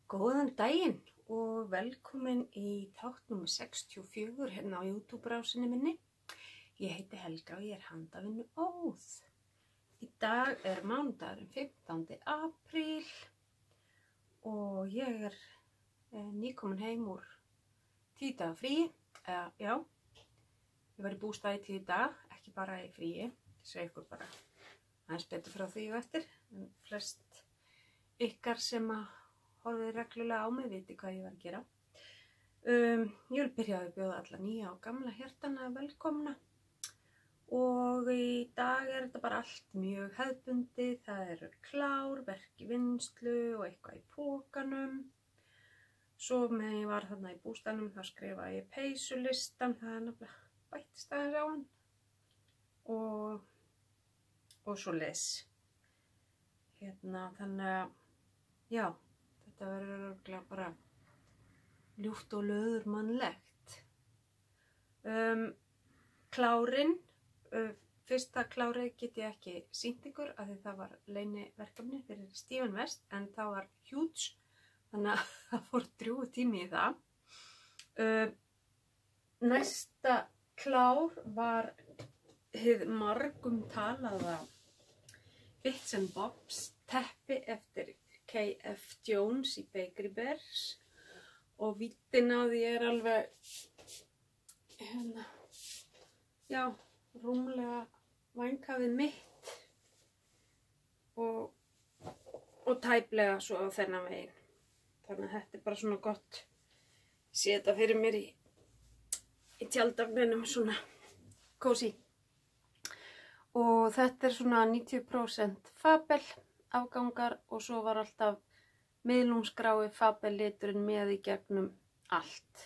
Góðan daginn og velkomin í þátt númer 64 hérna á YouTube-rásinni minni. Ég heiti Helga og ég er handavinnu óð. Í dag er mánudagurinn 15. apríl og ég er nýkomin heim úr 10 daga fríi. Já, ég var í bústaði 10 daga, ekki bara í fríi. Ég segi ykkur bara aðeins betur frá því og eftir. En flest ykkar sem að horfið reglulega á mig viti hvað ég var að gera. Ég vil byrja að bjóða alla nýja og gamla hjartana velkomna. Og í dag er þetta bara allt mjög hefðbundið. Það eru klár, verk í vinnslu og eitthvað í pókanum. Svo meðan ég var þarna í bústaðnum þá skrifaði ég peysulistan. Það er nefnilega bættist aðeins á hann. Og svo les. Þannig að, já, þetta verður örugglega bara ljúft og löðurmannlegt. Klárinn, fyrsta klárið get ég ekki sýnt ykkur af því það var leyniverkefni fyrir Stephen West en það var huge, þannig að það fór drjúgur tími í það. Næsta klár var hið margum talaða Bits and Bobs teppi eftir K.F. Jones í Bakery Bears og víddin á því er alveg já, rúmlega vængkafið mitt og tæplega svo á þennan veginn. Þannig að þetta er bara svona gott. Ég sé þetta fyrir mér í tjaldagninum svona kósí. Og þetta er svona 90% Fabel afgangar og svo var alltaf miðlungsgrái Fabel liturinn með í gegnum allt.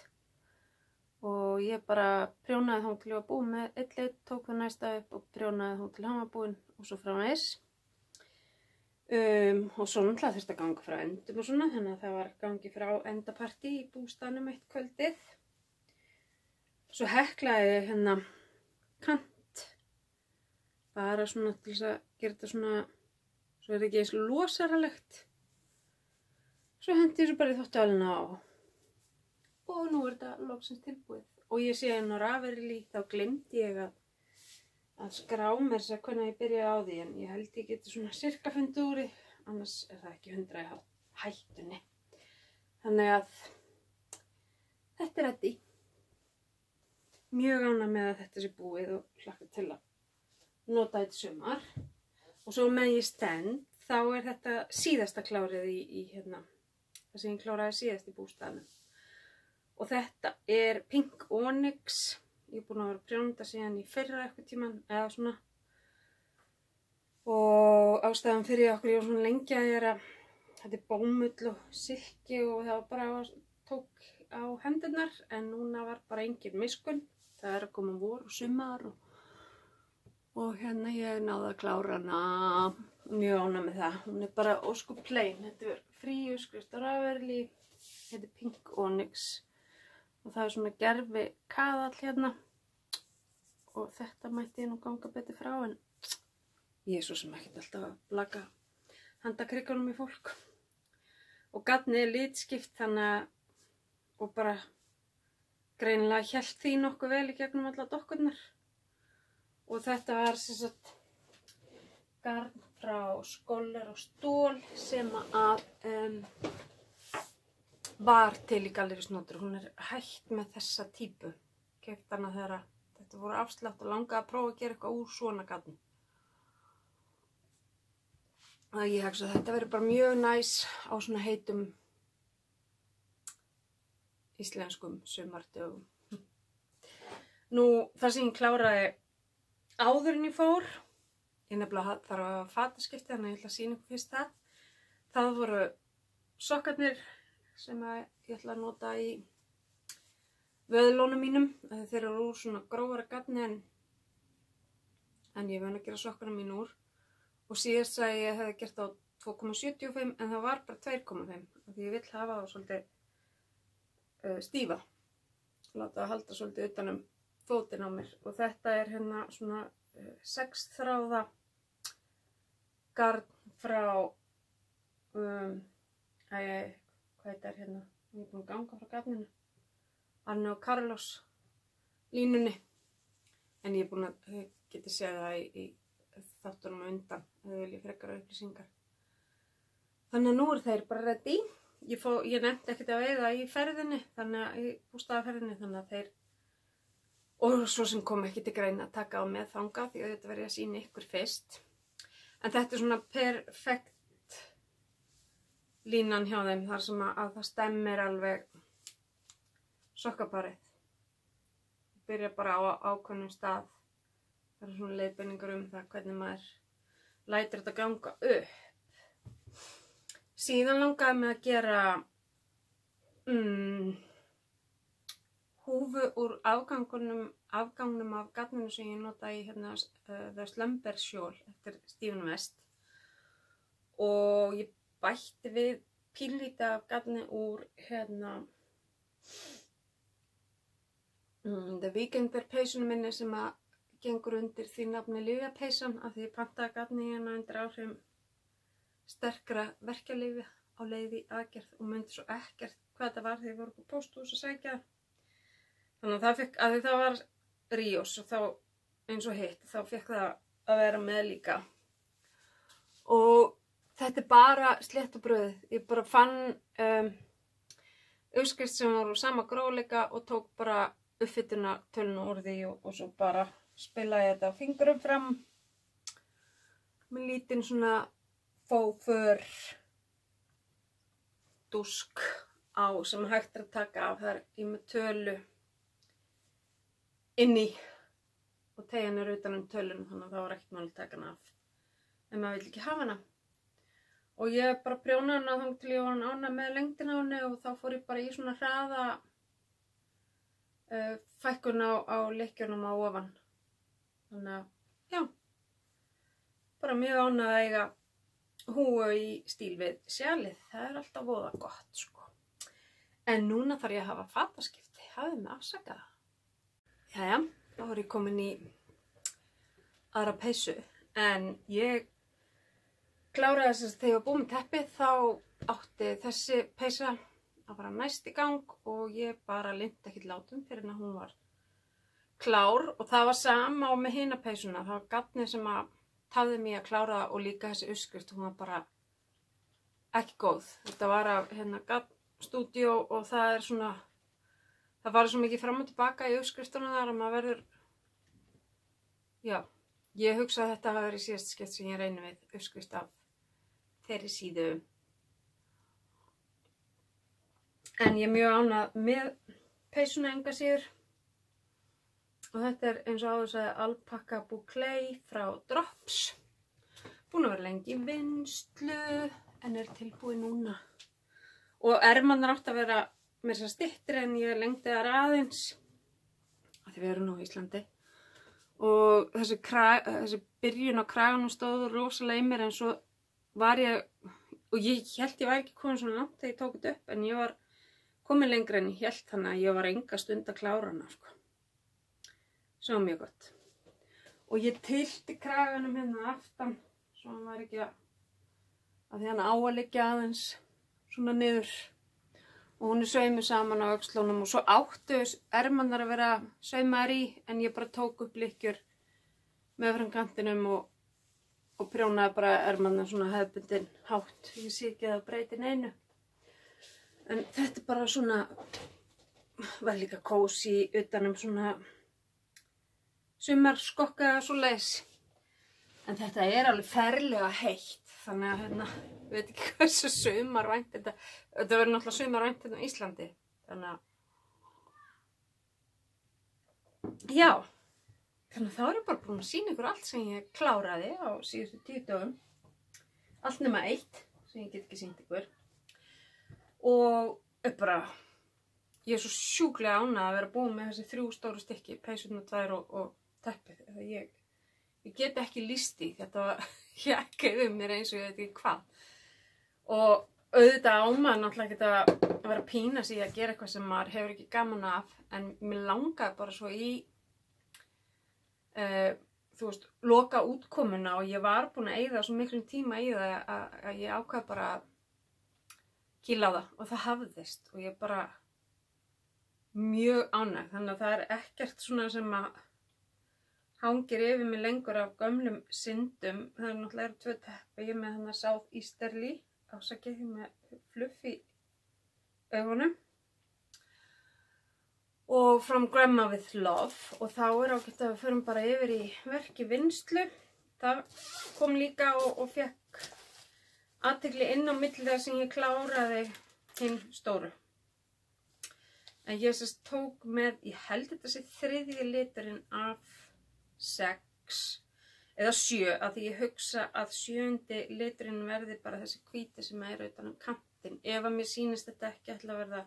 Og ég bara prjónaði þá til ég var búin með eitt lit, tók það næsta upp og prjónaði þá til hann var búinn og svo framvegis. Og svo náttúrulega þurfti að ganga frá endum og svona, þannig að það var gangi frá endapartí í bústaðnum eitt kvöldið. Svo heklaði ég kant. Bara svona til þess að gera þetta svona, svo er þetta ekki eins losaralegt. Svo hendi ég svo bara í þvottavélina á. Og nú er þetta loksins tilbúið. Og ég sé á rafeyri þá gleymdi ég að skrá mér þess að hvernig ég byrjaði á því. En ég held ég geti svona cirka fundið úr því, annars er það ekki 100 í hættunni. Þannig að þetta er þetta. Mjög ánægð með að þetta sé búið og hlakka til að nota þetta sumar. Og svo með ég stend, þá er þetta síðasta klárið í það sem ég kláraði síðast í bústaðnum. Og þetta er Pink Onyx. Ég er búin að vera að prjóna þetta síðan í fyrra eitthvað tíman, eða svona. Og ástæðan fyrir okkur ég var svona lengi að ég að þetta er bómull og silki og það var bara tók á hendurnar, en núna var bara engin miskunn. Það er að koma vor og sumar og ég náði að klára hana, mjög ánægð með það. Hún er bara óskup plain. Þetta er fríu skrift á rafeyri, þetta er Pink Onyx og það er svona gerfi kaðall hérna og þetta mætti ég nú ganga betur frá en ég er svo sem ekkert alltaf að blaka handakrikkunum í fólk. Og gatnið er litskipt þannig að og bara greinilega hélt því nokkuð vel í gegnum alla dokkurnar. Og þetta var sem sagt garn frá Scholler og Stål sem að var til í gallerísnotur. Hún er hætt með þessa típu. Keypti hana þegar þetta voru afslátt og langaði að prófa að gera eitthvað úr svona garn. Og ég hugsa að þetta verður bara mjög næs á svona heitum íslenskum sumardögum. Nú, það sem ég kláraði áður en ég fór, ég nefnilega þarf að hafa fataskipti, þannig að ég ætla að sýna ykkur fyrst það. Það voru sokkarnir sem ég ætla að nota í vöðlónum mínum. Þeir eru úr svona grófara garni en ég veit að gera sokkarna mín úr. Og síðast sagði ég hefði gert á 2,75 en það var bara 2,5. Því ég vill hafa það svolítið stífa. Láta það halda svolítið utan fótinn á mér. Og þetta er svona 6 þráða garn frá hvað þetta hérna, ég er búin að ganga frá gatninu, Arne og Carlos línunni, en ég er búin að, geti séð það í þáttunum undan, þau vilja frekara upplýsingar. Þannig að nú þeir bara ready. Ég nefndi ekkert að veiða í ferðinni, þannig að í bústaðaferðinni, þannig að þeir, og svo sem kom ekki til greina að taka á með þangað, því að þetta verði að sýna ykkur fyrst. En þetta er svona perfekt línan hjá þeim, þar sem að það stemmir alveg sokkaparið. Byrja bara á ákveðnum stað. Það eru svona leiðbeiningar það hvernig maður lætur þetta ganga upp. Síðan langaði mig að gera húfu úr afgangnum af gatninu sem ég notaði í hérna The Slumber Shawl eftir Stephen West. Og ég bætti við pínlítið af gatni úr hérna The Weekender peysunum minni sem að gengur undir því nafni lyfjapeysan af því ég pantaði gatni hérna undir áhrifum sterkra verkjalyfja á leið í aðgerð og myndi svo ekkert hvað þetta var þegar ég voru upp á pósthús að sækja. Þannig að það var Ríos og þá eins og hitt, þá fekk það að vera með líka. Og þetta er bara sléttubrauðið. Ég bara fann uppskrift sem var úr sama grófleika og tók bara uppfytuna töluna úr því og svo bara spilaði ég þetta á fingurum fram með lítinn svona fófur dúsk á sem hægt er að taka af. Það er í með tölu inni og teygjan er utan tölun, þannig að það var ekkert mál að taka hana af en maður vill ekki hafa hana. Og ég bara prjónaði hana þangað til ég var ánægð með lengdina á henni og þá fór ég bara í svona hraða fækkun á lykkjunum á ofan. Þannig að, já, bara mjög ánægð að eiga húfu í stíl við sjalið. Það er alltaf voða gott, sko. En núna þarf ég að hafa fataskipti. Hafið mig afsakaða. Jæja, þá er ég komin í aðra peysu. En ég kláraði þess að þegar ég var búin með teppið þá átti þessi peysa að fara næst í gang og ég bara linnti ekkert látum fyrir en að hún var klár og það var sama á með hina peysuna. Það var gatni sem að tafði mig að klára og líka þessi uppskrift, hún var bara ekki góð. Þetta var af hérna gattstúdíó og það er svona, það var svo mikið fram og tilbaka í uppskriftunum þar að maður verður, já, ég hugsa að þetta hafi verið síðast skipt sem ég reyni við uppskrift af þeirri síðu. En ég er mjög ánægð með peysuna enga síður. Og þetta er eins og áður sagði Alpaca Boucle frá Drops. Búin að vera lengi í vinnslu en er tilbúið núna. Og ermarnar átt að vera með þess að styttri en ég lengdi þar aðeins. Af því við erum nú í Íslandi. Og þessi byrjun á kraganum stóð rosalega í mér en svo var ég, og ég held ég var ekki komin svona langt þegar ég tók þetta upp en ég var komin lengra en ég held þannig að ég var enga stund að klára hana, sko. Svo mjög gott. Og ég tylti kraganum hérna aftan, svo hann var ekki að því hann á að liggja aðeins svona niður. Og hún er saumuð saman á öxlunum og svo áttu ermarnar að vera saumaðar í, en ég bara tók upp lykkjur með framkantinum og prjónaði bara ermarnar svona hefðbundin hátt. Ég sé ekki að það breyti neinu. En þetta er bara svona, var líka kósí utanum svona sumarskokka eða svo leis. En þetta er alveg ferlega heitt, þannig að hérna, ég veit ekki hversu sumarvænt þetta verður náttúrulega sumarvænt hérna á Íslandi. Þannig að, já, þannig að þá er ég bara búin að sýna ykkur allt sem ég kláraði á síðustu 10 dögum. Allt nema eitt, sem ég get ekki sýnt ykkur. Og bara, ég er svo sjúklega ánægð að vera búin með þessi 3 stóru stykki, peysurnar 2 og teppið. Ég get ekki lýst í, þetta var hjakkaði mér eins og ég veit ekki hvað. Og auðvitað á maður náttúrulega ekki að vera að pína sig að gera eitthvað sem maður hefur ekki gaman af, en mér langaði bara svo í, þú veist, loka útkomuna og ég var búin að eyða svo miklum tíma í það að ég ákvað bara að kýla á það og það hafðist og ég bara mjög ánægð. Þannig að það er ekkert svona sem að hangir yfir mig lengur af gömlum syndum. Það er náttúrulega 2 teppi, ég með hann að South Easterly, ásakið með fluff í augunum. Og From Grandma with Love og þá er ágætt að við förum bara yfir í verki vinnslu. Það kom líka og fekk athygli inn á milli þar sem ég kláraði hinn stóru. En ég sérst tók með, ég held þetta sé 3. liturinn af 6 eða 7 af því ég hugsa að 7. liturinn verði bara þessi hvíti sem er utan um kantinn. Ef að mér sýnist þetta ekki ætla að verða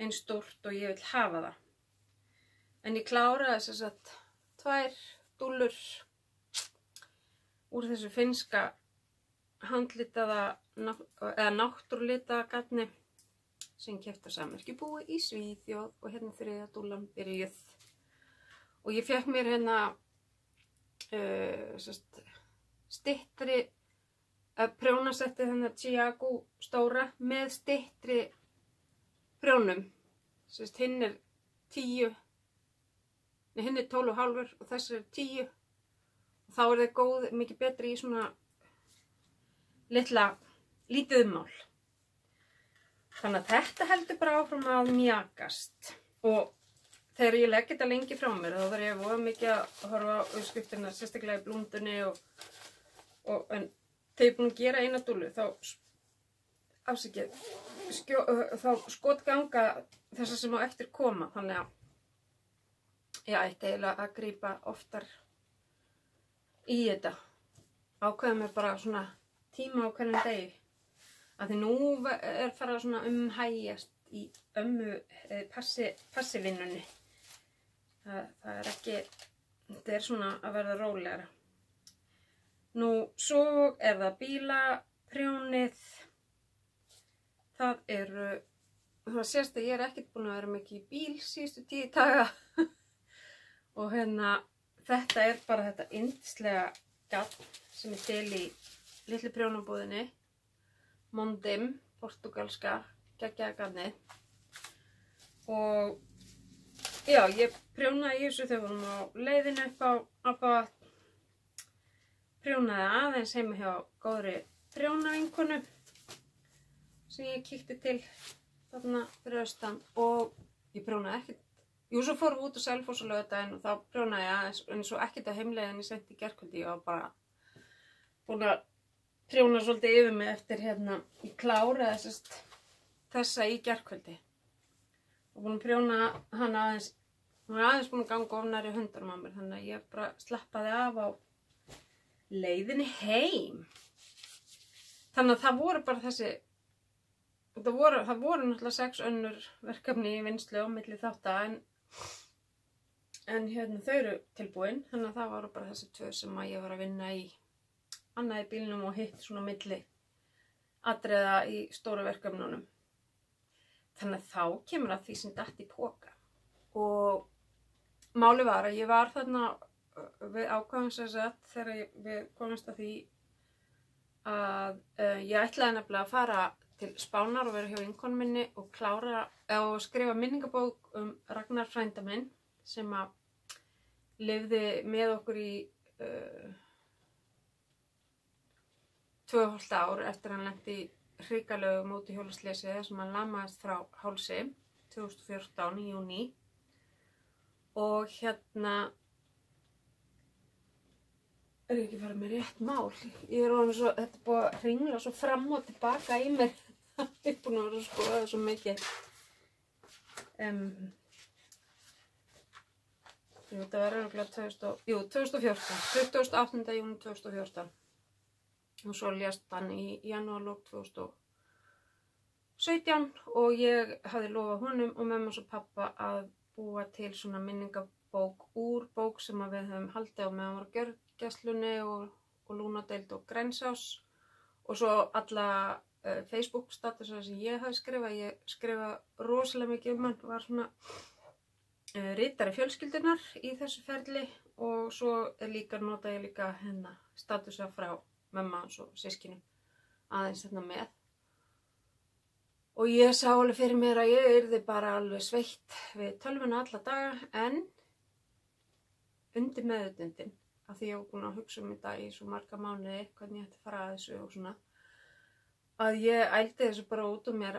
eins stórt og ég vil hafa það. En ég kláraði þess að 2 dúllur úr þessu finnska handlitaða eða náttúrulitaða gatni sem keypti á sammerkjubúi í Svíþjóð og hérna 3. dúllan byrjuð. Og ég fekk mér hérna styttri prjónasetti þennan Chiago stóra með styttri prjónum. Hinn er 10, nei hinn er 12,5 og þessi er 10 og þá er það góð, mikið betri í svona lítið mál. Þannig að þetta heldur bara áfram að mjakast og þegar ég legg þetta lengi frá mér þá þarf ég voða mikið að horfa á uppskriftina, sérstaklega í blúndunni en þegar ég er búin að gera eina dúllu þá þá skotganga þessar sem á eftir koma, þannig að ég ætti eiginlega að grípa oftar í þetta. Ákveða mér bara svona tíma á hverjum degi. Af því nú er farið svona hægjast í passivinnunni. Það er ekki, þetta er svona að verða rólegra. Nú, svo er það bílaprjónið. Það sést að ég er ekkert búin að vera mikið í bíl síðustu 10 daga. Og hérna, þetta er bara þetta yndislega gatn sem er til í litlu prjónabúðinni. Mondim, portugalska, geggjaða gatnið. Og já, ég prjónaði í þessu þegar við vorum á leiðinu upp á að prjónaði aðeins heima hjá góðri prjónavinkonu sem ég kíkti til þarna fyrir austan og ég prjónaði ekkert. Jú, svo fórum við út á Selfoss á laugardaginn og þá prjónaði ég aðeins en svo ekkert á heimleiðinni seint í gærkvöldi. Ég var bara búin að prjóna svolítið yfir mig eftir hérna, ég kláraði þessa í gærkvöldi. Og búin að prjóna hana aðeins, hún er aðeins búin að ganga of nærri hundarum á mér, þannig að ég bara slappaði af á leiðinni heim. Þannig að það voru bara það voru náttúrulega 6 önnur verkefni í vinnslu á milli þátta en hérna þau eru tilbúin, þannig að það voru bara þessi 2 sem að ég var að vinna í. Annað í bílnum og hitt svona milli atriða í stóru verkefnunum. Þannig að þá kemur að því sem datt í poka. Og máli var að ég var þarna við ákváðum þegar við komumst að því að ég ætlaði nefnilega að fara til Spánar og vera hjá vinkonu minni og skrifa minningabók Ragnar frænda minn sem að lifði með okkur í 2,5 ár eftir hann lenti í hrikalegu mótorhjólaslysi sem hann lamaðist frá hálsi 2014 í júní. Og hérna er ég ekki farið með rétt mál. Ég er orðin svo, þetta er búið að hringla svo fram og tilbaka í mér. Ég er búin að vera að skoða svo mikið. Þetta var örugglega 2014, 28. júní 2014. Og svo lést hann í janúarlok 2017 og ég hafði lofað honum og mömmu og pappa að búa til svona minningabók úr bók sem við höfum haldið á meðan hann var á gjörgæslunni og Lúnadeild og Grensás og svo alla Facebook statusar sem ég hafði skrifað. Ég skrifað rosalega mikið hann, var svona ritari fjölskyldunar í þessu ferli og svo nota ég líka hérna statusa frá mamma og sískinum aðeins þarna með. Og ég sá alveg fyrir mér að ég yrði bara alveg sveitt við tölvuna alla daga, en undir meðutundin, af því ég var búin að hugsa þetta í svo marga mánuði, hvernig ég ætti að fara að þessu og svona, að ég ældi þessu bara út úr mér.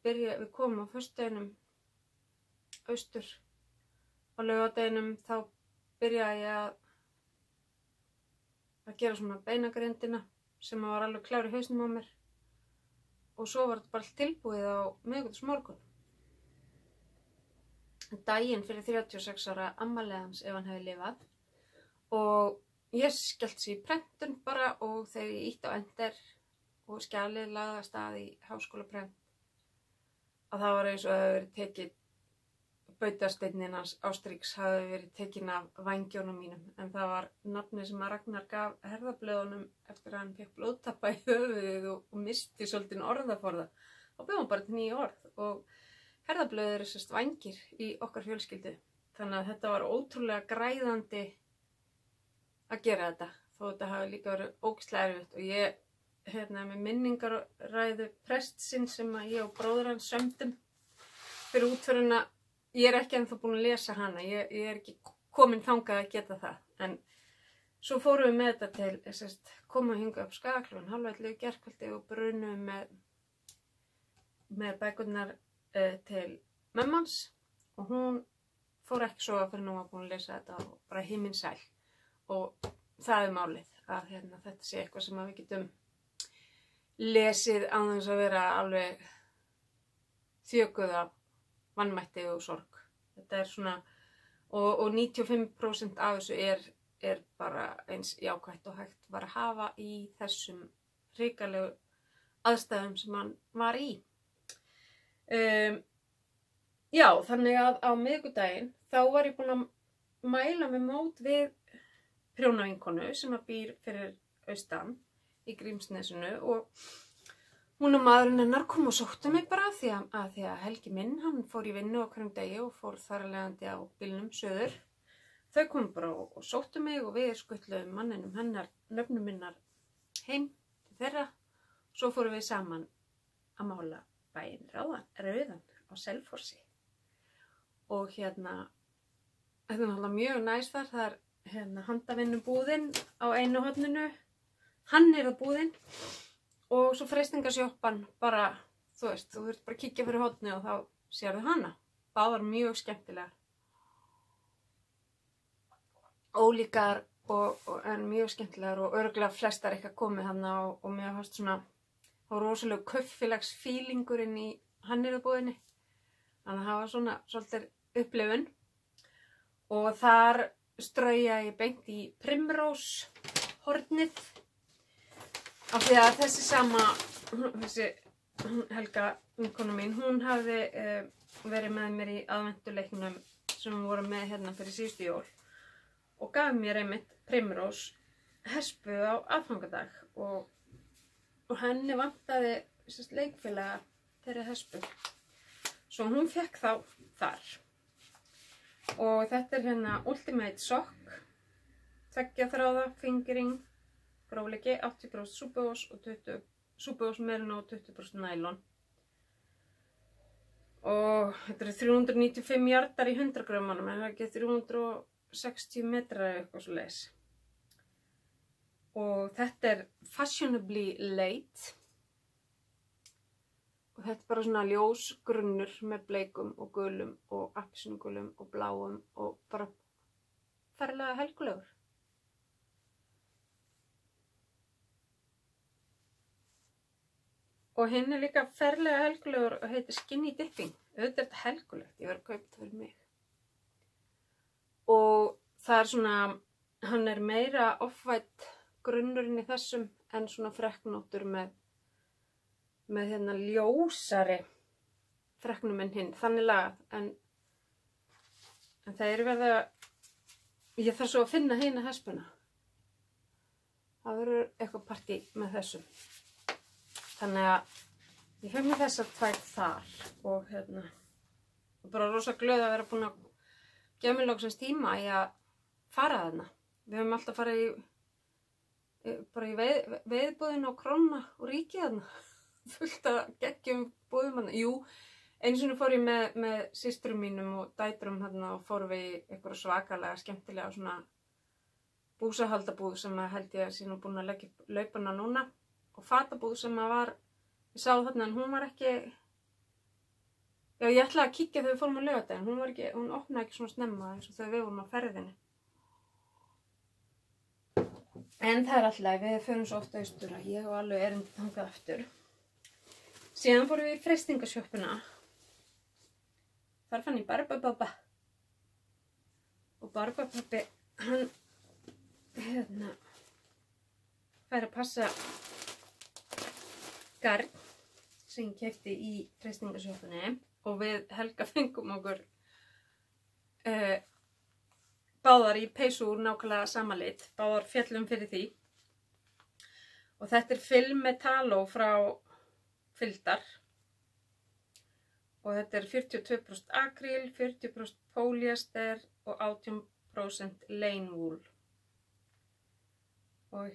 Við komum á föstudeginum austur, á laugardeginum þá byrjaði ég að gera svona beinagrindina sem var alveg klár í hausnum á mér, og svo var þetta bara tilbúið á miðvikudagsmorgun. Daginn fyrir 36 ára afmælið hans ef hann hefði lifað, og ég skellti sig í prentun bara, og þegar ég ítti á enter og skjalið lagði af stað í háskólaprent, að það var eins og það hefði verið tekið, bautasteinninn hans Ástríks hafði verið tekin af vængjónum mínum, en það var nafnið sem að Ragnar gaf herðablöðunum eftir að hann fekk blóðtappa í höfuðið og misti svolítið orðaforða. Þá byrjum hann bara til 9 orð, og herðablöður eru sérst vængir í okkar fjölskyldu. Þannig að þetta var ótrúlega græðandi að gera þetta, þó þetta hafi líka verið ógeðslega erfitt. Og ég, með minningaræðu prestsins sem að ég og bróður hans sömdum fyrir útförina, ég er ekki ennþá búin að lesa hana, ég er ekki komin þangað að geta það. En svo fórum við með þetta til, komum hingað upp Skagaklúan, 11:30 í gærkvöldi og brunum með bækurnar til mömmans, og hún fór ekki svo fyrir nú að búin að lesa þetta og bara himinn sæl. Og það er málið, að þetta sé eitthvað sem við getum lesið án þess að vera alveg þjökuð af vannmætti og sorg. Þetta er svona, og 95% af þessu er bara eins jákvætt og hægt var að hafa í þessum hrikalegu aðstæðum sem hann var í. Já, þannig að á miðvikudaginn þá var ég búin að mæla mig mót við prjónavinkonu sem að býr fyrir austan í Grímsnesinu, og hún og maðurinn hennar kom og sóttu mig bara því að Helgi minn, hann fór í vinnu á hverjum degi og fór þar að leiðandi á bílnum söður. Þau kom bara og sóttu mig, og við skuttluðum manninum hennar nöfnum minnar heim til þeirra. Svo fórum við saman að mála bæinn rauðan á Selfossi. Og þetta er náttúrulega mjög næs þar. Það er handavinnubúðin á einu horninu, hannyrðabúðin, og svo freistingasjoppan bara, þú þurft bara að kíkja fyrir horni og þá sérðu hana. Báðar mjög skemmtilegar. Ólíkar en mjög skemmtilegar, og örugglega flestar eitthvað komið hana, og mér fannst svona á rosalega kaupfélagsfílingurinn í hannyrðabúðinni. Þannig að það var svona svolítið upplifun, og þar strauja ég beint í Primrose hornið, af því að þessi Helga vinkona mín, hún hafði verið með mér í aðventuleiknum sem við vorum með fyrir síðustu jól, og gaf mér einmitt Primrose hespu á aðfangadag, og henni vantaði leikfélaga þeirri hespu, svo hún fekk þá þar. Og þetta er Ultimate Sock, 2 þráða fingering, grófleiki 80% súpuvós og 20% súpuvósmerino og 20% nælon. Og þetta eru 395 jardar í 100 grömmunum, en það er ekki 360 metrar eða eitthvað svo leis. Og þetta er Fashionably Late, og þetta er bara svona ljós grunnur með bleikum og gulum og appelsínugulum og bláum, og bara ferlega helgulegur. Og hinn er líka ferlega helgulegur og heitir Skinny Dipping. Auðvitað er þetta helgulegt, ég verið að kaupa þetta fyrir mig. Og það er svona, hann er meira off-white grunnurinn í þessum, en svona frekknóttur með ljósari frekknum en hinn, þannig lagað. En það er verið að, ég þarf svo að finna hina hespuna. Það verður eitthvað partí með þessum. Þannig að ég fekk mér þessar 2 þar, og bara rosa glöð að vera búin að gefa mér loksins tíma í að fara þarna. Við höfum alltaf farið í veiðbúðin á Króna og Ríkið þarna, fullt að geggjum búðum hann. Jú, einu sinni fór ég með systrum mínum og dætrum hann og fórum við í eitthvað svakalega skemmtilega svona búsahaldabúð sem held ég að sé nú búin að leggja upp laupana núna og fatabúð sem var, ég sá þarna en hún var ekki, já ég ætlaði að kíkja þegar við fórum á laugardaginn, hún opnaði ekki svona snemma eins og þegar við vorum á ferðinni. En það alltaf, við förum svo ofta austur að ég og alveg erum þangað aftur. Síðan fórum við í freistingasjoppuna. Þar fann ég Barbababba. Og Barbababbi, hann, fær að passa garn sem ég keypti í freistingasjoppunni og við Helga fengum okkur báðar í peysu úr nákvæmlega sama lit, báðar féllum fyrir því. Og þetta Film Metallo frá Fildar. Og þetta 42% akryl, 40% polyester og 18% lane wool. Og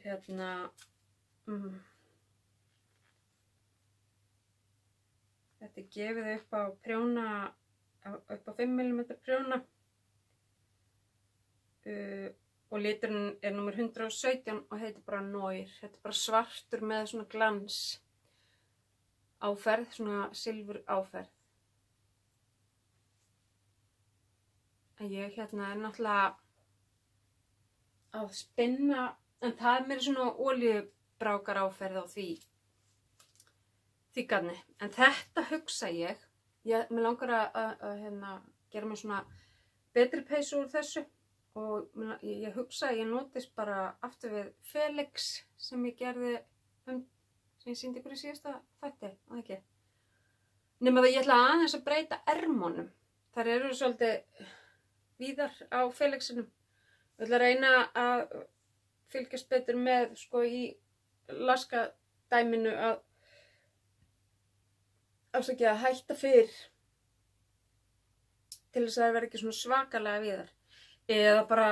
þetta gefið upp á prjóna, upp á 5 mm prjóna. Og liturinn númer 117 og heitir bara Noir. Þetta bara svartur með svona glans áferð, svona silfur áferð. En ég náttúrulega að spinna, en það meira svona olíubrákar áferð á því garni. En þetta hugsa ég mér langar að gera mér svona betri peysu úr þessu. Og ég hugsa að ég notist bara aftur við Felix sem ég gerði sem ég sýndi ykkur í síðasta þætti, það ekki. Nema það ég ætla aðeins að breyta ermunum. Þar eru svolítið víðar á Felixinum. Ég ætla að reyna að fylgjast betur með sko í laskadæminu að afsakið að hætta fyrr til þess að það verði ekki svona svakalega víðar. Eða bara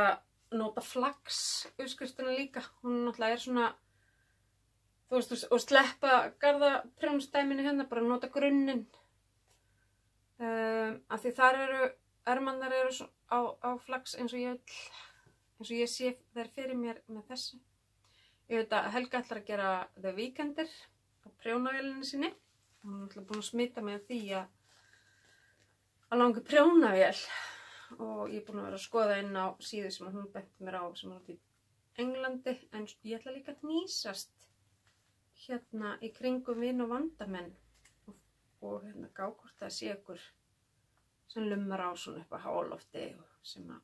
nota flax uppskriftina líka. Hún náttúrulega svona, þú veist, og sleppa garðaprjónstæminu hérna, bara nota grunninn. Af því þar ermarnar á flax eins og ég sé þær fyrir mér með þessu. Ég veit að Helga ætlar að gera The Weekender á prjónavélinni sinni. Hún er náttúrulega búin að smita mig af því að langi prjónavél. Og ég búin að vera að skoða inn á síðu sem hún benti mér á sem er út í Englandi, en ég ætla líka að hnýsast hérna í kringum vin og vandamenn og gá hvort það sé ykkur sem lummar á svona upp á hálofti sem að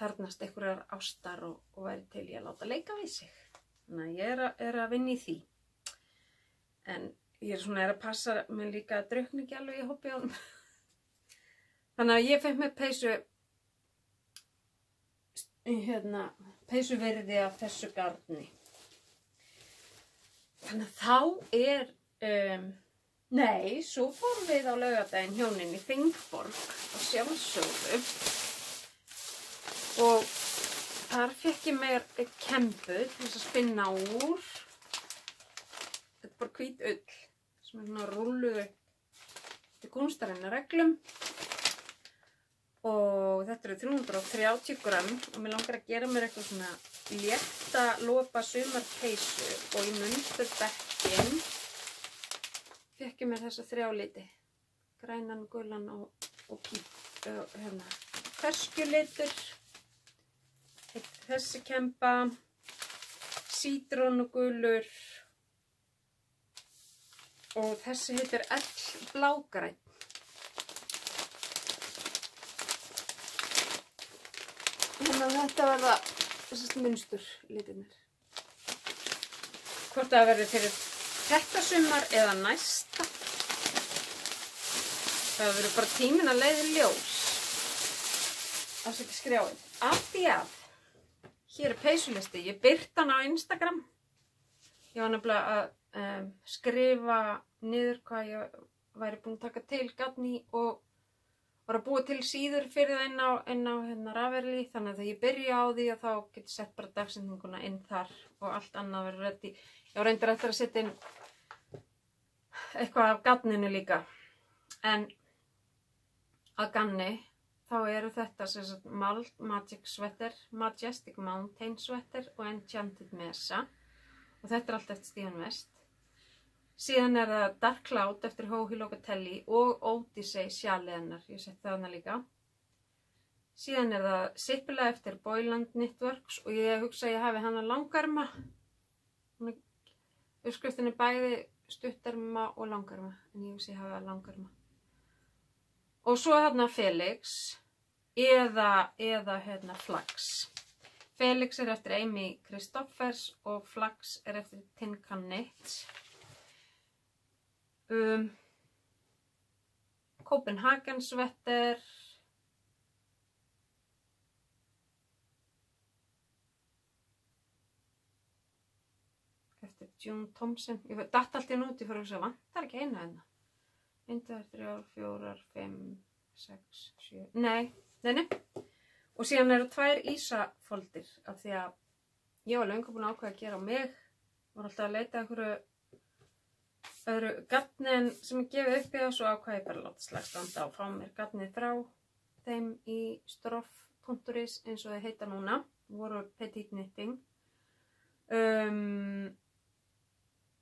þarnast einhverjar ástar og væri til ég að láta leika við sig. Þannig að ég er að vinna í því. En ég er að passa mig líka að drukkna ekki alveg í hoppi ánum. Þannig að ég fekk með peysuverði af þessu garni. Þannig að þá nei, svo fórum við á laugardaginn hjónin í Þingborg á sjálfsögðu. Og þar fekk ég mér kembu til þess að spinna úr. Þetta bara hvít ull sem svona rúlluð til kúnstarinn reglum. Og þetta 330 gram og mér langar að gera mér eitthvað svona létta lopa sumarpeysu og í munsturbekkin fékk ég mér þessa 3 liti. Grænan, gulan og ferskjulitur. Þessi kemba, sítrónugulur og þessi heitir blágrænn. Þannig að þetta verða þessast munstur litirnir. Hvort það verður fyrir þetta sumar eða næsta. Það verður bara tíminn að leiða ljós. Afsakið skrjáið. Af því að hér peysulisti. Ég birti hann á Instagram. Ég var nefnilega að skrifa niður hvað ég væri búin að taka til gatni og var að búa til síður fyrir það inn á Ravelry, þannig að þegar ég byrja á því að þá get ég sett bara dagsetninguna inn þar og allt annað verður reddi. Ég var reyndar eftir að setja inn eitthvað af garninu líka. En að ganni þá eru þetta sem sagt Majestic Mountain Sweater og Enchanted Mesa og þetta allt eftir Stephen West. Síðan það Dark Cloud eftir Joji Locatelli og Odyssey sjalið hennar, ég setti það hana líka. Síðan það Sippila eftir Boyland Knitworks og ég hugsa að ég hafi hana langarma. Uppskriftin bæði stuttarma og langarma, en ég hugsa að ég hafi langarma. Og svo hérna Felix eða Flax. Felix eftir Amy Christophers og Flax eftir Tinkan Knits. Copenhagen Sweater. Eftir June Thompson. Ég datt allt í út, ég fór að hugsa, vantar ekki eina hérna. 1, 2, 3, 4, 5, 6, 7, nei. Og síðan eru 2 Ísafoldir af því að ég var löngu búin að ákveða að gera á mig. Var alltaf að leita einhverju öðru garni sem ég gefið upp í það, svo ákveða ég bara að láta slag standa og fá mér garnið frá þeim í stroff.is eins og þau heita núna. Voru Petit Knitting.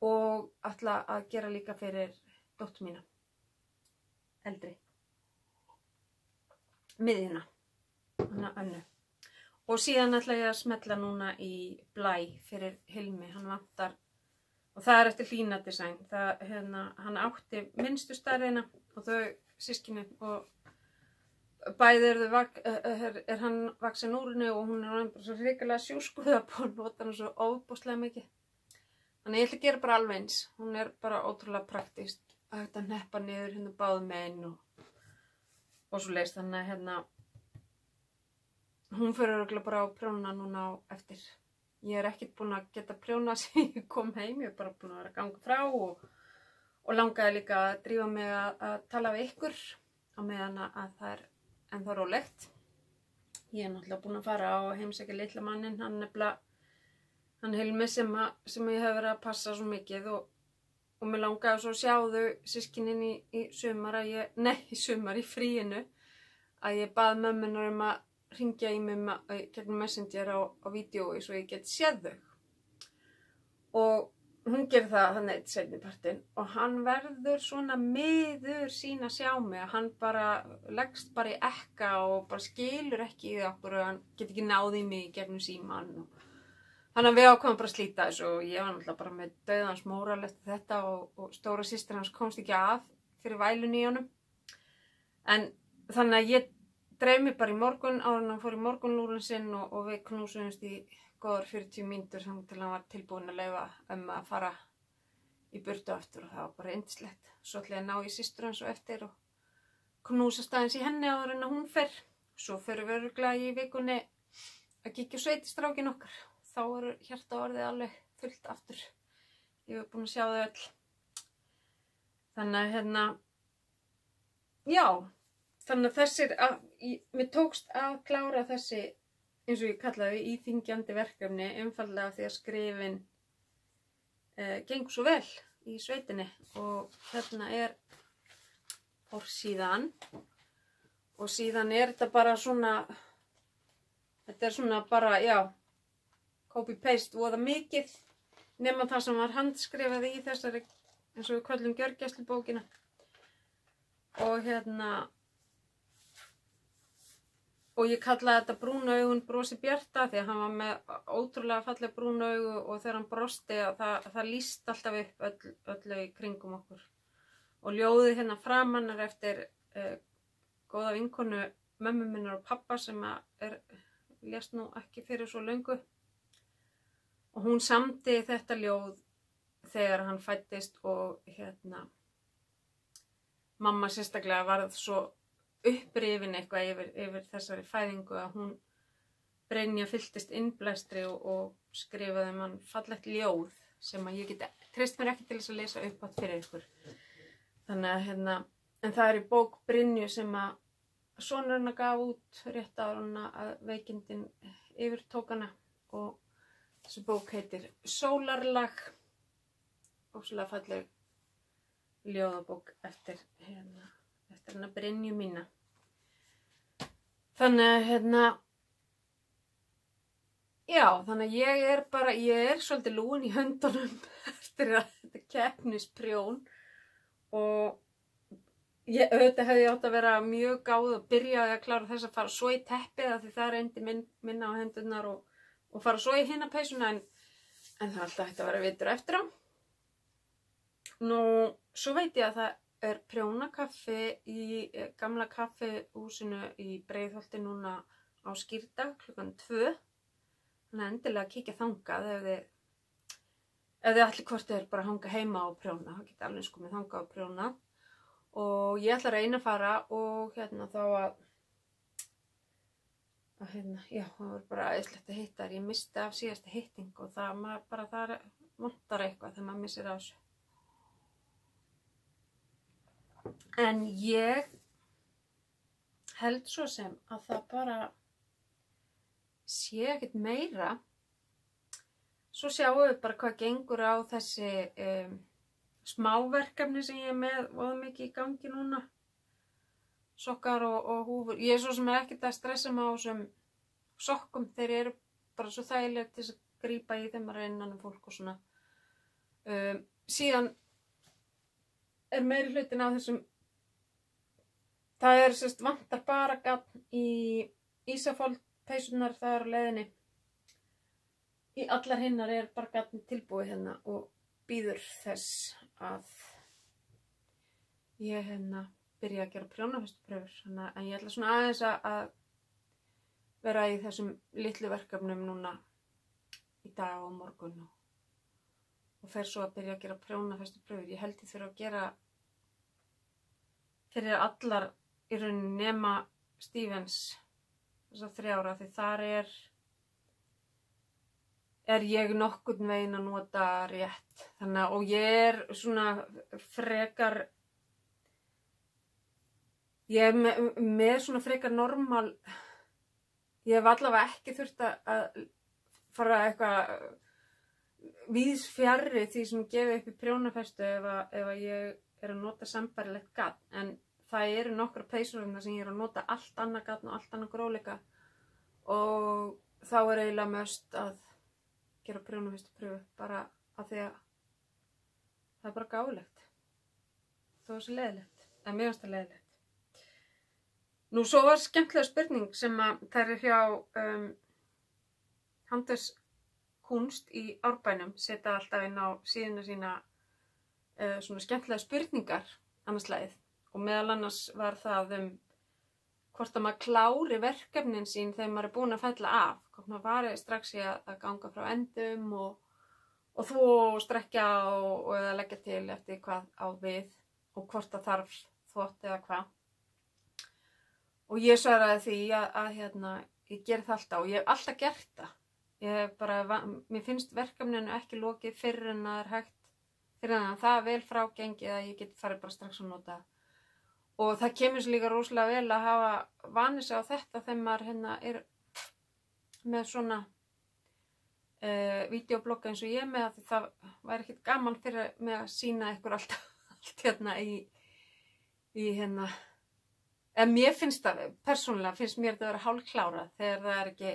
Og ætla að gera líka fyrir dóttur mína. Eldri. Miðjuna. Hanna Önnu. Og síðan ætla ég að smetla núna í blæ fyrir Hilmi. Hann vantar, og það eftir Hlína Design. Hann átti minnstu stærðina og þau systkini og bæði er hann vaksin úr henni og hún er bara svo hrikalega sjúskuð að búin að nota hann svo óbúslega mikið. Þannig ég ætla að gera bara alveg eins. Hún er bara ótrúlega praktískt að hægt að hneppa niður hérna báðum megin og svo leist. Þannig að hún fyrir örugglega bara á prjóna núna á eftir. Ég er ekkert búin að geta prjóna sem ég kom heim. Ég er bara búin að vera að ganga frá og langaði líka að drífa mig að tala við ykkur á meðan að það er ennþá rólegt. Ég er náttúrulega búin að fara á heimsækja litla manninn. Hann Hilmi sem ég hef verið að passa svo mikið og mér langaði svo að sjá þau systkinin í sumar í fríinu að ég bað mömmunar að hringja í mig gegnum Messenger á vídeói svo ég geti séð þau. Og hún gerir það þannig eitt seinnipartinn og hann verður svona miður sín að sjá mig að hann bara leggst bara í ekka og bara skilur ekki í okkur og hann get ekki náð í mig gegnum símann. Þannig að við ákváðum bara að slíta þessu og ég var náttúrulega bara með dauðans móral eftir þetta og stóra systir hans komst ekki að fyrir vælun í honum. En þannig að ég dreif mig bara í morgun áður en hann fór í morgunlúrun sinn og við knúsumst í góðar 40 mínútur til hann var tilbúin að leyfa að fara í burtu aftur og það var bara yndislegt. Svo ætla ég að ná í systur hans og eftir og knúsast aðeins í henni áður en að hún fer. Svo förum við örugglega í vikunni að kíkja á sveitistrákin okkar. Þá eru hjarta orðið alveg fullt aftur. Ég hef búin að sjá þau öll. Þannig að já, þannig að þessir, mér tókst að klára þessi, eins og ég kallaði íþyngjandi verkefni, einfaldlega því að skrifin gengur svo vel í sveitinni og hérna er forsíðan og síðan er þetta bara svona, þetta er svona bara, já, copy-paste voða mikið nema það sem var handskrifað í þessari eins og við köllum gjörgæslubókina og og ég kallaði þetta brúnu augun brosi Bjarta því að hann var með ótrúlega falleg brúnu augu og þegar hann brosti það lýst alltaf upp öllu í kringum okkur og ljóðið hérna framan er eftir góða vinkonu mömmu minnar og pappa sem lést nú ekki fyrir svo löngu. Og hún samdi þetta ljóð þegar hann fæddist og mamma sérstaklega varð svo upprifin eitthvað yfir þessari fæðingu að hún Brynja fylltist innblæstri og skrifaði mann fallegt ljóð sem að ég treyst mér ekki til þess að lesa upp átt fyrir ykkur. Þannig að en það er í bók Brynju sem að sonur hennar gaf út rétt áður að veikindin yfirtók hana og þessi bók heitir Sólarlag, óslega falleg ljóðabók eftir hennar Brynju mína. Þannig já, þannig að ég er svolítið lúin í höndunum eftir að þetta keppnisprjón og auðvitað hefði ég átt að vera mjög gáð og byrjaði að klára þess að fara svo í teppið af því það reyndi minna á hendurnar og fara svo í hina peysuna en það er alltaf hægt að vera vitur eftir á. Nú, svo veit ég að það er prjónakaffi í gamla kaffihúsinu í Breiðholti núna á skírdag klukkan 2. Þannig að endilega kíkja þangað ef þið allir hvort þið er bara að hanga heima og prjóna. Það geta alveg komið þangað og prjóna. Og ég ætla að reyna að fara og þá já, það var bara æðislegt að hitta þær. Ég misti af síðasta hitting og það vantar eitthvað þegar maður missir af þessu. En ég held svo sem að það bara sé ekkert meira. Svo sjáum við bara hvað gengur á þessi smáverkefni sem ég er með voða mikið í gangi núna. Sokkar og húfur. Ég er svo sem ekkert að stressa mig á þessum sokkum. Þeir eru bara svo þægilegir til að grípa í þeim að reyna innan fólk og svona. Síðan er meiri hlutin af þessum. Það er vantar bara gatn í Ísafold peysunar, það er á leiðinni. Í allar hinnar er bara gatn tilbúið hérna og bíður þess að ég byrja að gera prjónafestuprufur. En ég ætla svona aðeins að vera í þessum litlu verkefnum núna í dag og morgun og fer svo að byrja að gera prjónafestuprufur. Ég held ég þurfa að gera fyrir allar í rauninni nema Stevens þessar 3 ára því þar er ég nokkurn veginn að nota rétt. Og ég er svona frekar, ég er með svona frekar normal, ég hef allavega ekki þurft að fara eitthvað víðs fjarri því sem gefið upp í prjónafestu ef að ég er að nota sambærilegt gatn. En það eru nokkra peysur sem ég er að nota allt annað gatn og allt annað gróleika og þá er eiginlega mest að gera prjónafestupröfu bara af því að það er bara gáfulegt. Þó það sé leiðilegt, eða mér finnst það leiðilegt. Nú svo var skemmtilega spurning sem að það er hjá Handverkskunst í Árbænum, setja alltaf inn á síðuna sína svona skemmtilega spurningar annars lagið. Og meðal annars var það hvort að maður klári verkefnin sín þegar maður er búinn að fella af. Hvort maður fari strax í að ganga frá endum og þvo og strekkja og eða leggja til eftir hvað á við og hvort það þarf þvott eða hvað. Og ég svaraði því að ég ger það alltaf og ég hef alltaf gert það. Mér finnst verkefninu ekki lokið fyrr en það er hægt, fyrr en það vel frágengið að ég get farið bara strax að nota það. Og það kemur sér líka rosalega vel að hafa vanið sig á þetta þegar maður er með svona vídeoblogga eins og ég með að það væri ekkert gaman fyrir mig að sýna ykkur allt en mér finnst það, persónulega finnst mér þetta að vera hálfklárað þegar það er ekki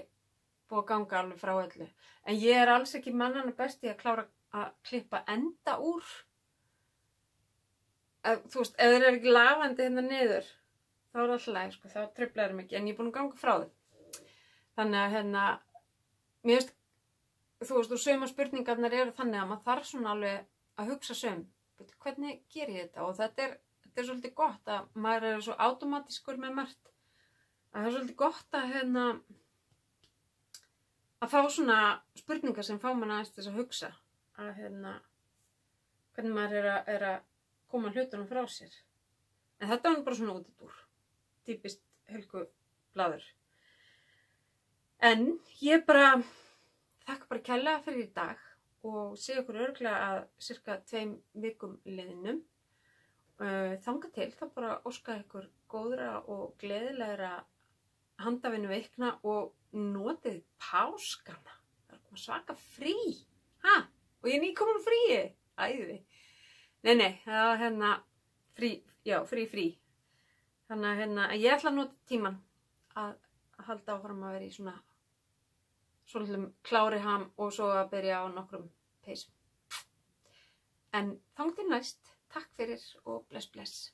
búið að ganga alveg frá öllu. En ég er alls ekki mannanna best í að klára að klippa enda úr. Þú veist, ef þeir eru ekki lafandi hérna niður, þá er alltaf læg, þá truflar þeim ekki, en ég er búin að ganga frá þeim. Þannig að mér finnst, þú veist, og suma spurningarnar eru þannig að maður þarf svona alveg að hugsa hvernig ger ég þetta? Og þetta er svolítið gott að maður er svo automatískur með margt. Það er svolítið gott að fá svona spurningar sem fá mann aðeins til þess að hugsa. Hvernig maður er að koma hlutunum frá sér. En þetta var bara svona útidúr. Típist Helgu blaður. En ég þakka bara kærlega fyrir í dag og sé ykkur örugglega að cirka 2 vikum liðnum. Þangað til þá bara óska ykkur góðra og gleðilegra handavinnu vikna og notið páskana. Það er svaka frí. Og ég er nýkomin fríi. Æði. Nei, það var frí. Þannig að ég ætla að nota tíman að halda áfram að vera í svona svolítlum kláriham og svo að byrja á nokkrum peysum. En þangað til næst, takk fyrir og bless.